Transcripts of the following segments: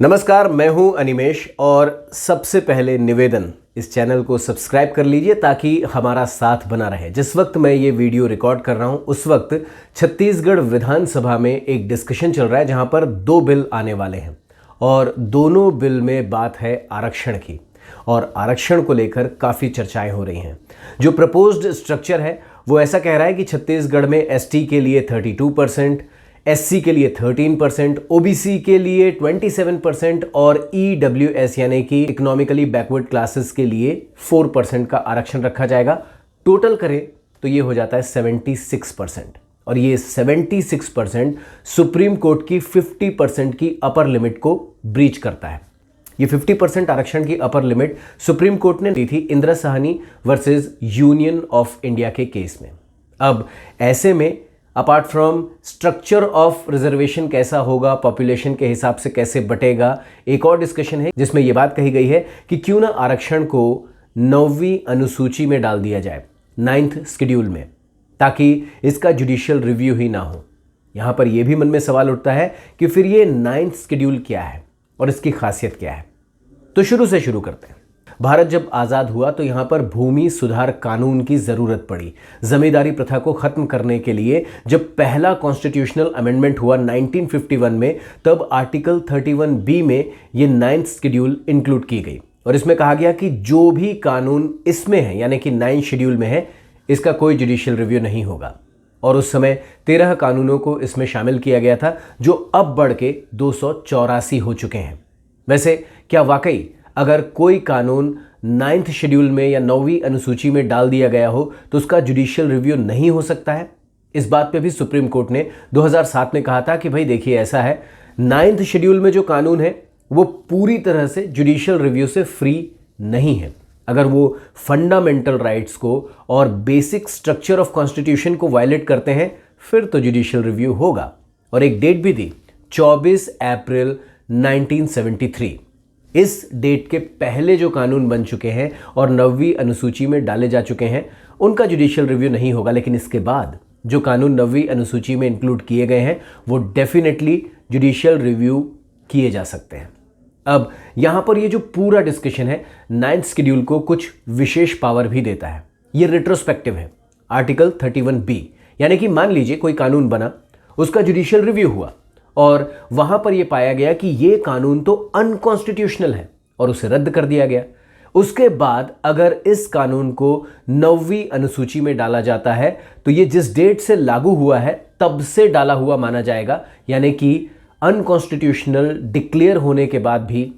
नमस्कार, मैं हूं अनिमेश और सबसे पहले निवेदन, इस चैनल को सब्सक्राइब कर लीजिए ताकि हमारा साथ बना रहे। जिस वक्त मैं ये वीडियो रिकॉर्ड कर रहा हूं उस वक्त छत्तीसगढ़ विधानसभा में एक डिस्कशन चल रहा है जहां पर दो बिल आने वाले हैं और दोनों बिल में बात है आरक्षण की और आरक्षण को लेकर काफ़ी चर्चाएं हो रही हैं। जो प्रपोज्ड स्ट्रक्चर है वो ऐसा कह रहा है कि छत्तीसगढ़ में एसटी के लिए 32%, एससी के लिए 13%, ओबीसी के लिए 27% और ईडब्ल्यूएस यानी कि इकोनॉमिकली बैकवर्ड क्लासेस के लिए 4% का आरक्षण रखा जाएगा। टोटल करें तो ये हो जाता है 76% और ये 76% सुप्रीम कोर्ट की 50% की अपर लिमिट को ब्रीच करता है। ये 50% आरक्षण की अपर लिमिट सुप्रीम कोर्ट ने दी थी Indira Sahni versus union of India के केस में। अब ऐसे में apart from structure of reservation कैसा होगा, पॉपुलेशन के हिसाब से कैसे बटेगा, एक और डिस्कशन है जिसमें यह बात कही गई है कि क्यों ना आरक्षण को 9वीं अनुसूची में डाल दिया जाए, 9th शेड्यूल में, ताकि इसका जुडिशियल रिव्यू ही ना हो। यहां पर यह भी मन में सवाल उठता है कि फिर ये 9th शेड्यूल क्या है और इसकी खासियत क्या है। तो शुरू से शुरू करते हैं। भारत जब आज़ाद हुआ तो यहाँ पर भूमि सुधार कानून की ज़रूरत पड़ी। ज़मींदारी प्रथा को ख़त्म करने के लिए जब पहला कॉन्स्टिट्यूशनल अमेंडमेंट हुआ 1951 में, तब आर्टिकल 31B में ये 9th शेड्यूल इंक्लूड की गई और इसमें कहा गया कि जो भी कानून इसमें है यानी कि 9th शेड्यूल में है, इसका कोई जुडिशियल रिव्यू नहीं होगा। और उस समय 13 कानूनों को इसमें शामिल किया गया था जो अब बढ़ के 284 हो चुके हैं। वैसे क्या वाकई अगर कोई कानून 9th शेड्यूल में या 9वीं अनुसूची में डाल दिया गया हो तो उसका जुडिशियल रिव्यू नहीं हो सकता है? इस बात पे भी सुप्रीम कोर्ट ने 2007 में कहा था कि भाई देखिए ऐसा है, 9th शेड्यूल में जो कानून है वो पूरी तरह से जुडिशियल रिव्यू से फ्री नहीं है। अगर वो फंडामेंटल राइट्स को और बेसिक स्ट्रक्चर ऑफ कॉन्स्टिट्यूशन को वायलेट करते हैं फिर तो जुडिशियल रिव्यू होगा। और एक डेट भी दी, 24 अप्रैल 1973। इस डेट के पहले जो कानून बन चुके हैं और 9वीं अनुसूची में डाले जा चुके हैं उनका जुडिशियल रिव्यू नहीं होगा, लेकिन इसके बाद जो कानून 9वीं अनुसूची में इंक्लूड किए गए हैं वो डेफिनेटली जुडिशियल रिव्यू किए जा सकते हैं। अब यहां पर ये जो पूरा डिस्कशन है 9th शेड्यूल को कुछ विशेष पावर भी देता है। ये रिट्रोस्पेक्टिव है। आर्टिकल 31B यानी कि मान लीजिए कोई कानून बना, उसका जुडिशियल रिव्यू हुआ और वहां पर यह पाया गया कि यह कानून तो अनकॉन्स्टिट्यूशनल है और उसे रद्द कर दिया गया। उसके बाद अगर इस कानून को 9वीं अनुसूची में डाला जाता है तो यह जिस डेट से लागू हुआ है तब से डाला हुआ माना जाएगा, यानी कि अनकॉन्स्टिट्यूशनल डिक्लेयर होने के बाद भी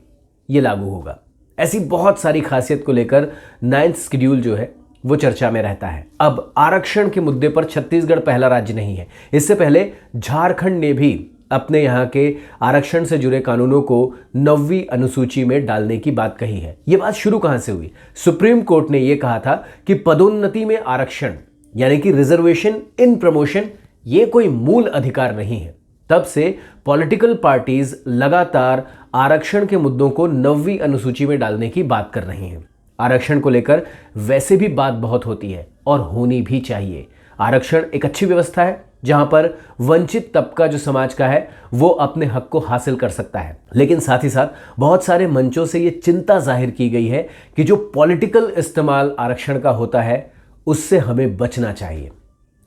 यह लागू होगा। ऐसी बहुत सारी खासियत को लेकर 9th शेड्यूल जो है वो चर्चा में रहता है। अब आरक्षण के मुद्दे पर छत्तीसगढ़ पहला राज्य नहीं है। इससे पहले झारखंड ने भी अपने यहाँ के आरक्षण से जुड़े कानूनों को 9वीं अनुसूची में डालने की बात कही है। ये बात शुरू कहां से हुई? सुप्रीम कोर्ट ने यह कहा था कि पदोन्नति में आरक्षण यानी कि रिजर्वेशन इन प्रमोशन ये कोई मूल अधिकार नहीं है। तब से पॉलिटिकल पार्टीज लगातार आरक्षण के मुद्दों को 9वीं अनुसूची में डालने की बात कर रही हैं। आरक्षण को लेकर वैसे भी बात बहुत होती है और होनी भी चाहिए। आरक्षण एक अच्छी व्यवस्था है जहां पर वंचित तबका जो समाज का है वो अपने हक को हासिल कर सकता है, लेकिन साथ ही साथ बहुत सारे मंचों से ये चिंता जाहिर की गई है कि जो पॉलिटिकल इस्तेमाल आरक्षण का होता है उससे हमें बचना चाहिए।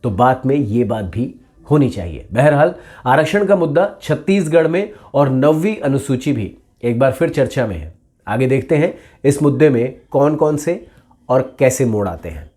तो बात में ये बात भी होनी चाहिए। बहरहाल आरक्षण का मुद्दा छत्तीसगढ़ में और 9वीं अनुसूची भी एक बार फिर चर्चा में है। आगे देखते हैं इस मुद्दे में कौन कौन से और कैसे मोड़ आते हैं।